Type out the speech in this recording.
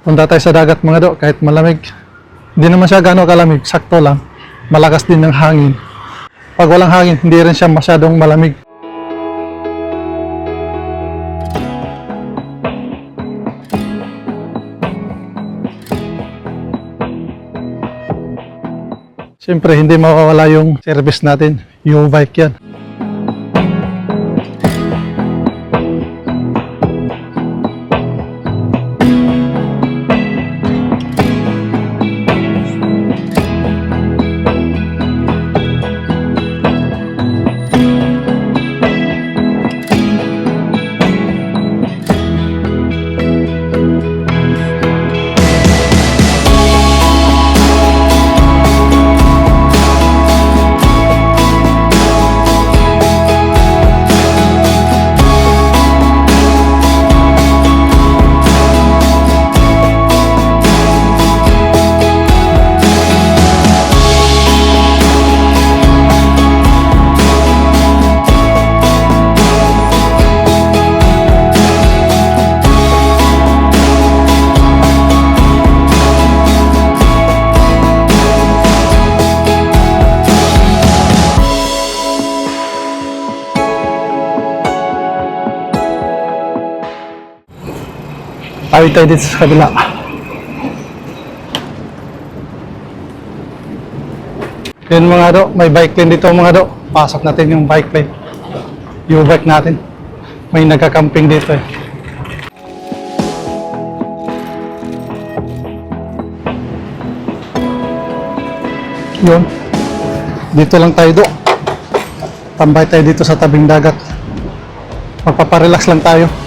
Punta tayo sa dagat mga do, kahit malamig. Hindi naman siya gano'ng kalamig, sakto lang. Malakas din ng hangin. Pag walang hangin, hindi rin siya masyadong malamig. Siyempre, hindi mawawala yung service natin, U-Bike yan. Tawid tayo dito sa kabila. Yun mga do, may bike lane dito mga do. Pasok natin yung bike lane. U-bike natin. May nagka-camping dito eh. Yun. Dito lang tayo do. Tambay tayo dito sa tabing dagat. Magpaparelax lang tayo.